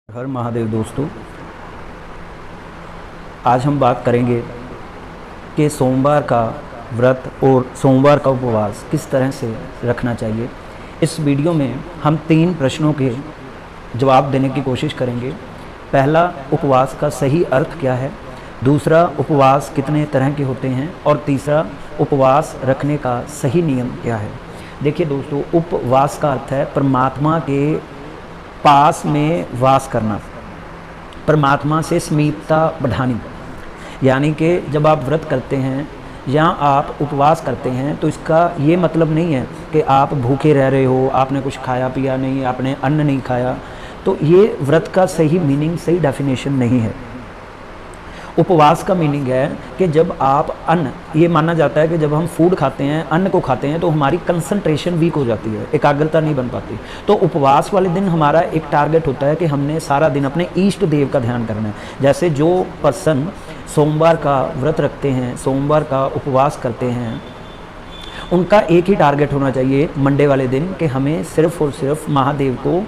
हर महादेव दोस्तों, आज हम बात करेंगे कि सोमवार का व्रत और सोमवार का उपवास किस तरह से रखना चाहिए। इस वीडियो में हम 3 प्रश्नों के जवाब देने की कोशिश करेंगे। पहला, उपवास का सही अर्थ क्या है। दूसरा, उपवास कितने तरह के होते हैं। और तीसरा, उपवास रखने का सही नियम क्या है। देखिए दोस्तों, उपवास का अर्थ है परमात्मा के पास में वास करना, परमात्मा से समीपता बढ़ानी। यानी कि जब आप व्रत करते हैं या आप उपवास करते हैं तो इसका ये मतलब नहीं है कि आप भूखे रह रहे हो, आपने कुछ खाया पिया नहीं, आपने अन्न नहीं खाया। तो ये व्रत का सही मीनिंग, सही डेफिनेशन नहीं है। उपवास का मीनिंग है कि जब आप अन्न, ये माना जाता है कि जब हम फूड खाते हैं, अन्न को खाते हैं, तो हमारी कंसंट्रेशन वीक हो जाती है, एकाग्रता नहीं बन पाती। तो उपवास वाले दिन हमारा एक टारगेट होता है कि हमने सारा दिन अपने इष्ट देव का ध्यान करना है। जैसे जो पर्सन सोमवार का व्रत रखते हैं, सोमवार का उपवास करते हैं, उनका एक ही टारगेट होना चाहिए मंडे वाले दिन कि हमें सिर्फ़ और सिर्फ महादेव को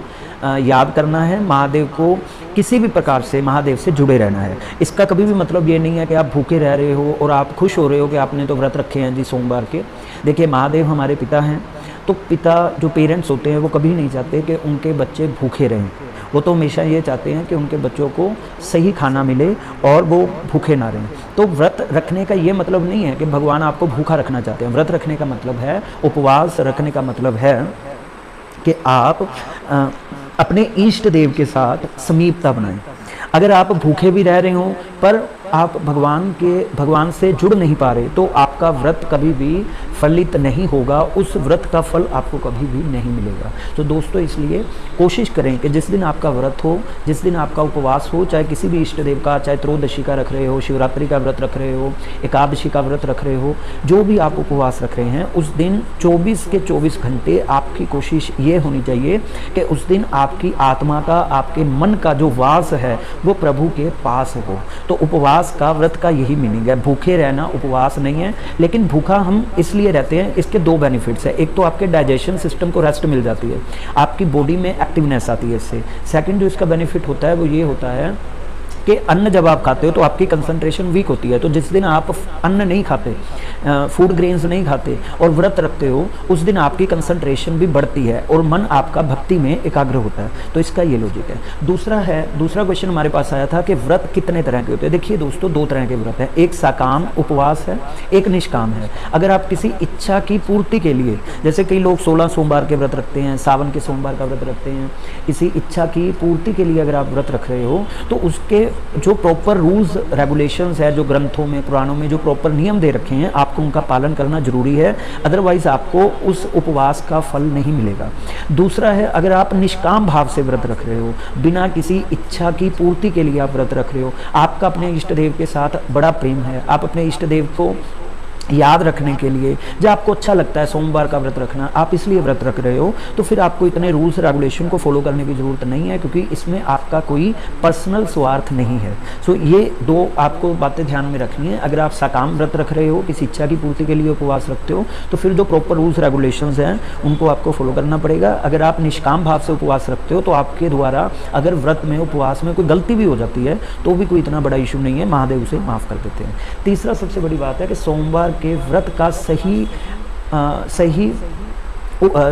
याद करना है, महादेव को किसी भी प्रकार से महादेव से जुड़े रहना है। इसका कभी भी मतलब ये नहीं है कि आप भूखे रह रहे हो और आप खुश हो रहे हो कि आपने तो व्रत रखे हैं जी सोमवार के। देखिए, महादेव हमारे पिता हैं, तो पिता जो पेरेंट्स होते हैं वो कभी नहीं चाहते कि उनके बच्चे भूखे रहें। वो तो हमेशा ये चाहते हैं कि उनके बच्चों को सही खाना मिले और वो भूखे ना रहें। तो व्रत रखने का ये मतलब नहीं है कि भगवान आपको भूखा रखना चाहते हैं। व्रत रखने का मतलब है, उपवास रखने का मतलब है कि आप अपने इष्ट देव के साथ समीपता बनाएं। अगर आप भूखे भी रह रहे हो पर आप भगवान से जुड़ नहीं पा रहे, तो आपका व्रत कभी भी फलित नहीं होगा, उस व्रत का फल आपको कभी भी नहीं मिलेगा। तो दोस्तों, इसलिए कोशिश करें कि जिस दिन आपका व्रत हो, जिस दिन आपका उपवास हो, चाहे किसी भी इष्ट देव का, चाहे त्रयोदशी का रख रहे हो, शिवरात्रि का व्रत रख रहे हो, एकादशी का व्रत रख रहे हो, जो भी आप उपवास रख रहे हैं, उस दिन 24 के 24 घंटे आपकी कोशिश ये होनी चाहिए कि उस दिन आपकी आत्मा का, आपके मन का जो वास है वो प्रभु के पास हो। तो उपवास का, व्रत का यही मीनिंग है। भूखे रहना उपवास नहीं है, लेकिन भूखा हम इसलिए रहते हैं, इसके 2 बेनिफिट्स है। एक तो आपके डाइजेशन सिस्टम को रेस्ट मिल जाती है, आपकी बॉडी में एक्टिवनेस आती है इससे। सेकंड जो इसका बेनिफिट होता है वो ये होता है कि अन्न जब आप खाते हो तो आपकी कंसंट्रेशन वीक होती है। तो जिस दिन आप अन्न नहीं खाते, फूड ग्रेन्स नहीं खाते और व्रत रखते हो, उस दिन आपकी कंसंट्रेशन भी बढ़ती है और मन आपका भक्ति में एकाग्र होता है। तो इसका ये लॉजिक है। दूसरा क्वेश्चन हमारे पास आया था कि व्रत कितने तरह के होते हैं। देखिए दोस्तों, 2 तरह के व्रत हैं। एक साकाम उपवास है, एक निष्काम है। अगर आप किसी इच्छा की पूर्ति के लिए, जैसे कई लोग 16 सोमवार के व्रत रखते हैं, सावन के सोमवार का व्रत रखते हैं, किसी इच्छा की पूर्ति के लिए अगर आप व्रत रख रहे हो तो उसके जो प्रॉपर रूल्स रेगुलेशंस है, जो ग्रंथों में, पुराणों में जो प्रॉपर नियम दे रखे हैं, आपको उनका पालन करना जरूरी है। अदरवाइज आपको उस उपवास का फल नहीं मिलेगा। दूसरा है, अगर आप निष्काम भाव से व्रत रख रहे हो, बिना किसी इच्छा की पूर्ति के लिए आप व्रत रख रहे हो, आपका अपने इष्ट देव के साथ बड़ा प्रेम है, आप अपने इष्ट देव को याद रखने के लिए, जब आपको अच्छा लगता है सोमवार का व्रत रखना, आप इसलिए व्रत रख रहे हो, तो फिर आपको इतने रूल्स रेगुलेशन को फॉलो करने की ज़रूरत नहीं है, क्योंकि इसमें आपका कोई पर्सनल स्वार्थ नहीं है। सो ये 2 आपको बातें ध्यान में रखनी है। अगर आप साकाम व्रत रख रहे हो, किसी इच्छा की पूर्ति के लिए उपवास रखते हो, तो फिर जो प्रॉपर रूल्स रेगुलेशंस हैं उनको आपको फॉलो करना पड़ेगा। अगर आप निष्काम भाव से उपवास रखते हो तो आपके द्वारा अगर व्रत में, उपवास में कोई गलती भी हो जाती है तो भी कोई इतना बड़ा इशू नहीं है, महादेव उसे माफ़ कर देते हैं। तीसरा सबसे बड़ी बात है कि सोमवार के व्रत का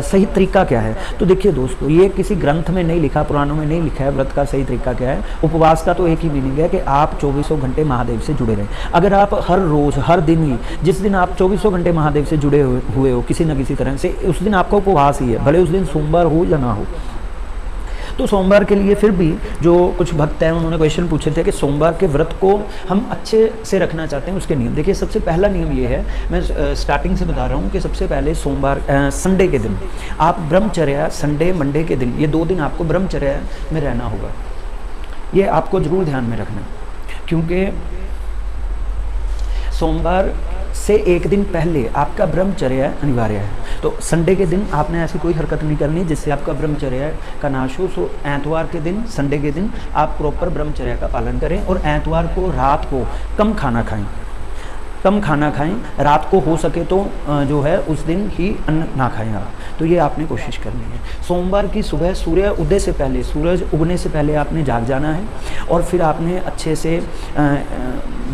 सही तरीका क्या है। तो देखिए दोस्तों, ये किसी ग्रंथ में नहीं लिखा, पुराणों में नहीं लिखा है व्रत का सही तरीका क्या है। उपवास का तो एक ही मीनिंग है कि आप 24 घंटे महादेव से जुड़े रहें। अगर आप हर रोज़, हर दिन ही, जिस दिन आप 24 घंटे महादेव से जुड़े हुए हो किसी न किसी तरह से, उस दिन आपका उपवास ही है, भले उस दिन सोमवार हो या ना हो। तो सोमवार के लिए फिर भी जो कुछ भक्त हैं उन्होंने क्वेश्चन पूछे थे कि सोमवार के व्रत को हम अच्छे से रखना चाहते हैं, उसके नियम। देखिए, सबसे पहला नियम ये है, मैं स्टार्टिंग से बता रहा हूँ कि सबसे पहले सोमवार, संडे के दिन आप ब्रह्मचर्या, संडे मंडे के दिन, ये 2 दिन आपको ब्रह्मचर्या में रहना होगा। ये आपको जरूर ध्यान में रखना, क्योंकि सोमवार से एक दिन पहले आपका ब्रह्मचर्या अनिवार्य है। तो संडे के दिन आपने ऐसी कोई हरकत नहीं करनी जिससे आपका ब्रह्मचर्या का नाश हो। सो एतवार के दिन, संडे के दिन आप प्रॉपर ब्रह्मचर्या का पालन करें और एतवार को रात को कम खाना खाएं। कम खाना खाएं, रात को हो सके तो जो है उस दिन ही अन्न ना खाएं आप। तो ये आपने कोशिश करनी है। सोमवार की सुबह सूर्य उदय से पहले, सूरज उगने से पहले आपने जाग जाना है और फिर आपने अच्छे से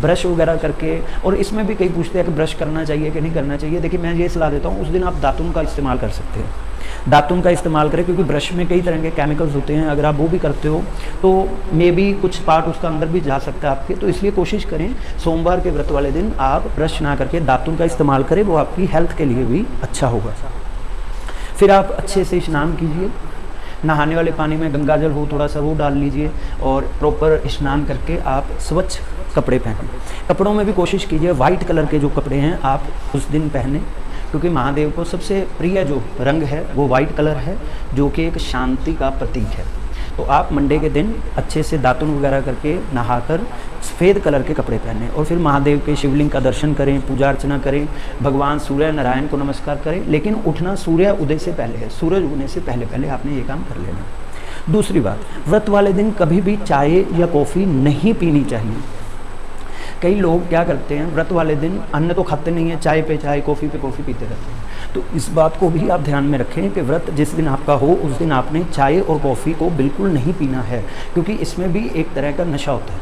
ब्रश वगैरह करके, और इसमें भी कई पूछते हैं कि ब्रश करना चाहिए कि नहीं करना चाहिए। देखिए मैं ये सलाह देता हूँ, उस दिन आप दातुन का इस्तेमाल कर सकते हैं, दातुन का इस्तेमाल करें, क्योंकि ब्रश में कई तरह के केमिकल्स होते हैं। अगर आप वो भी करते हो तो मे बी कुछ पार्ट उसका अंदर भी जा सकता है आपके। तो इसलिए कोशिश करें सोमवार के व्रत वाले दिन आप ब्रश ना करके दातुन का इस्तेमाल करें, वो आपकी हेल्थ के लिए भी अच्छा होगा। फिर आप अच्छे से स्नान कीजिए, नहाने वाले पानी में गंगा जल हो थोड़ा सा वो डाल लीजिए और प्रॉपर स्नान करके आप स्वच्छ कपड़े पहनें। कपड़ों में भी कोशिश कीजिए वाइट कलर के जो कपड़े हैं आप उस दिन पहने, क्योंकि महादेव को सबसे प्रिय जो रंग है वो वाइट कलर है, जो कि एक शांति का प्रतीक है। तो आप मंडे के दिन अच्छे से दातुन वगैरह करके नहाकर सफ़ेद कलर के कपड़े पहने और फिर महादेव के शिवलिंग का दर्शन करें, पूजा अर्चना करें, भगवान सूर्य नारायण को नमस्कार करें। लेकिन उठना सूर्य उदय से पहले है, सूरज उगने से पहले पहले आपने ये काम कर लेना। दूसरी बात, व्रत वाले दिन कभी भी चाय या कॉफ़ी नहीं पीनी चाहिए। कई लोग क्या करते हैं, व्रत वाले दिन अन्न तो खाते नहीं है, चाय पे चाय, कॉफ़ी पे कॉफ़ी पीते रहते हैं। तो इस बात को भी आप ध्यान में रखें कि व्रत जिस दिन आपका हो उस दिन आपने चाय और कॉफ़ी को बिल्कुल नहीं पीना है, क्योंकि इसमें भी एक तरह का नशा होता है।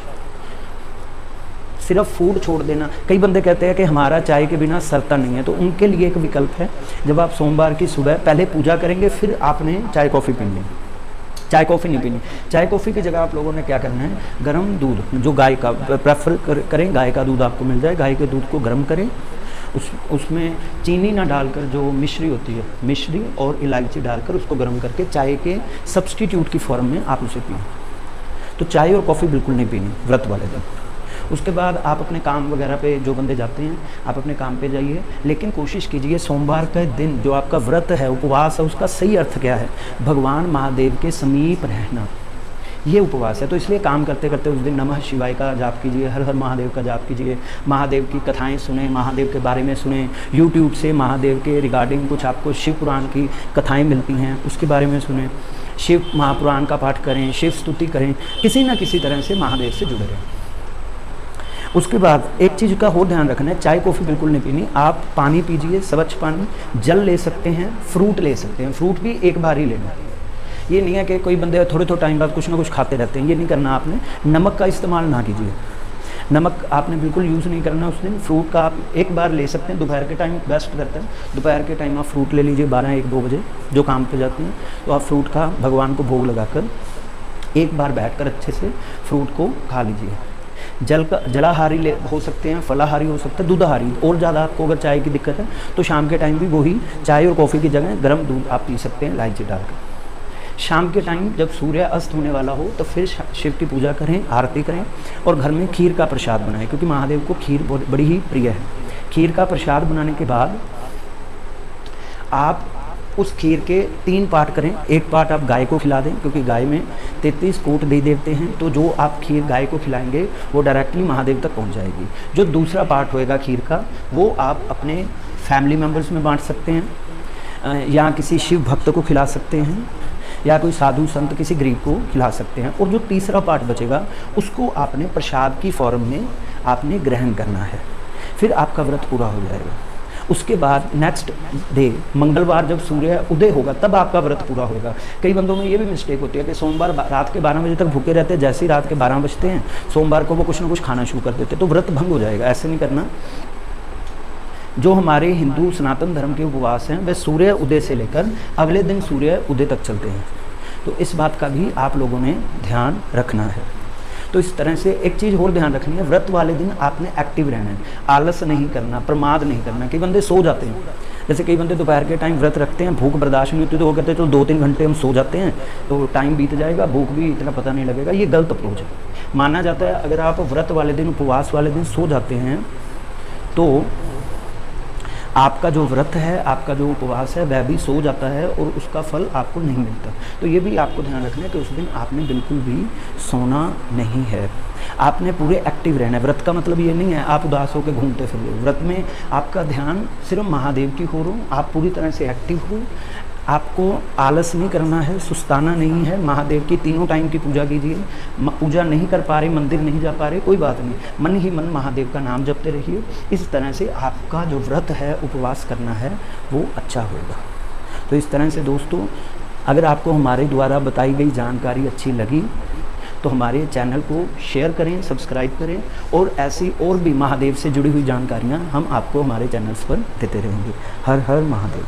सिर्फ फूड छोड़ देना, कई बंदे कहते हैं कि हमारा चाय के बिना सरता नहीं है, तो उनके लिए एक विकल्प है, जब आप सोमवार की सुबह पहले पूजा करेंगे फिर आपने चाय कॉफ़ी पीनी है। चाय कॉफ़ी नहीं पीनी। चाय कॉफ़ी की जगह आप लोगों ने क्या करना है, गर्म दूध जो गाय का प्रेफर करें, गाय का दूध आपको मिल जाए, गाय के दूध को गर्म करें, उसमें चीनी ना डालकर जो मिश्री होती है, मिश्री और इलायची डालकर उसको गर्म करके चाय के सब्स्टिट्यूट की फॉर्म में आप उसे पिए। तो चाय और कॉफ़ी बिल्कुल नहीं पीनी व्रत वाले दिन। उसके बाद आप अपने काम वगैरह पे जो बंदे जाते हैं आप अपने काम पे जाइए, लेकिन कोशिश कीजिए सोमवार का दिन जो आपका व्रत है, उपवास है, उसका सही अर्थ क्या है, भगवान महादेव के समीप रहना, ये उपवास है। तो इसलिए काम करते करते उस दिन नमः शिवाय का जाप कीजिए, हर हर महादेव का जाप कीजिए, महादेव की कथाएं सुने, महादेव के बारे में सुने, यूट्यूब से महादेव के रिगार्डिंग कुछ आपको शिव पुराण की कथाएं मिलती हैं उसके बारे में सुने, शिव महापुराण का पाठ करें, शिव स्तुति करें, किसी न किसी तरह से महादेव से जुड़े रहें। उसके बाद एक चीज़ का और ध्यान रखना है, चाय कॉफ़ी बिल्कुल नहीं पीनी। आप पानी पीजिए, स्वच्छ पानी, जल ले सकते हैं, फ्रूट ले सकते हैं, फ्रूट भी एक बार ही लेना। ये नहीं है कि कोई बंदे थोड़े थोड़े टाइम बाद कुछ ना कुछ खाते रहते हैं, ये नहीं करना आपने। नमक का इस्तेमाल ना कीजिए, नमक आपने बिल्कुल यूज़ नहीं करना उस दिन। फ्रूट का आप एक बार ले सकते हैं, दोपहर के टाइम बेस्ट करता है, दोपहर के टाइम आप फ्रूट ले लीजिए 12-1-2 बजे जो काम पे जाते हैं, तो आप फ्रूट का भगवान को भोग लगाकर एक बार बैठकर अच्छे से फ्रूट को खा लीजिए। जलाहारी हो सकते हैं, फलाहारी हो सकता है, दूधाहारी। और ज़्यादा आपको अगर चाय की दिक्कत है तो शाम के टाइम भी वही चाय और कॉफ़ी की जगह गर्म दूध आप पी सकते हैं इलायची डालकर। शाम के टाइम जब सूर्य अस्त होने वाला हो तो फिर शिव की पूजा करें, आरती करें और घर में खीर का प्रसाद बनाएं, क्योंकि महादेव को खीर बड़ी ही प्रिय है। खीर का प्रसाद बनाने के बाद आप उस खीर के 3 पार्ट करें। एक पार्ट आप गाय को खिला दें, क्योंकि गाय में 33 कोट दे देते हैं, तो जो आप खीर गाय को खिलाएंगे वो डायरेक्टली महादेव तक पहुंच जाएगी। जो दूसरा पार्ट होएगा खीर का, वो आप अपने फैमिली मेम्बर्स में बांट सकते हैं, या किसी शिव भक्त को खिला सकते हैं, या कोई साधु संत किसी गरीब को खिला सकते हैं। और जो तीसरा पार्ट बचेगा उसको आपने प्रसाद की फॉर्म में आपने ग्रहण करना है, फिर आपका व्रत पूरा हो जाएगा। उसके बाद नेक्स्ट डे मंगलवार जब सूर्य उदय होगा तब आपका व्रत पूरा होगा। कई बंदों में ये भी मिस्टेक होती है कि सोमवार रात के 12 बजे तक भूखे रहते हैं, जैसे ही रात के 12 बजते हैं सोमवार को वो कुछ ना कुछ खाना शुरू कर देते हैं, तो व्रत भंग हो जाएगा। ऐसे नहीं करना। जो हमारे हिंदू सनातन धर्म के उपवास हैं वे सूर्य उदय से लेकर अगले दिन सूर्य उदय तक चलते हैं, तो इस बात का भी आप लोगों ने ध्यान रखना है। तो इस तरह से एक चीज़ और ध्यान रखनी है, व्रत वाले दिन आपने एक्टिव रहना है, आलस नहीं करना, प्रमाद नहीं करना। कई बंदे सो जाते हैं, जैसे कई बंदे दोपहर के टाइम व्रत रखते हैं, भूख बर्दाश्त नहीं होती तो वो कहते हैं चलो 2-3 घंटे हम सो जाते हैं तो टाइम बीत जाएगा, भूख भी इतना पता नहीं लगेगा। ये गलत अप्रोच है। माना जाता है अगर आप व्रत वाले दिन, उपवास वाले दिन सो जाते हैं तो आपका जो व्रत है, आपका जो उपवास है वह भी सो जाता है और उसका फल आपको नहीं मिलता। तो ये भी आपको ध्यान रखना है कि उस दिन आपने बिल्कुल भी सोना नहीं है, आपने पूरे एक्टिव रहना है। व्रत का मतलब ये नहीं है आप उदास होकर घूमते फिर। व्रत में आपका ध्यान सिर्फ महादेव की ओर हो, आप पूरी तरह से एक्टिव हो, आपको आलस नहीं करना है, सुस्ताना नहीं है। महादेव की तीनों टाइम की पूजा कीजिए। पूजा नहीं कर पा रहे, मंदिर नहीं जा पा रहे, कोई बात नहीं, मन ही मन महादेव का नाम जपते रहिए। इस तरह से आपका जो व्रत है, उपवास करना है, वो अच्छा होगा। तो इस तरह से दोस्तों, अगर आपको हमारे द्वारा बताई गई जानकारी अच्छी लगी तो हमारे चैनल को शेयर करें, सब्सक्राइब करें, और ऐसी और भी महादेव से जुड़ी हुई जानकारियाँ हम आपको हमारे चैनल्स पर देते रहेंगे। हर हर महादेव।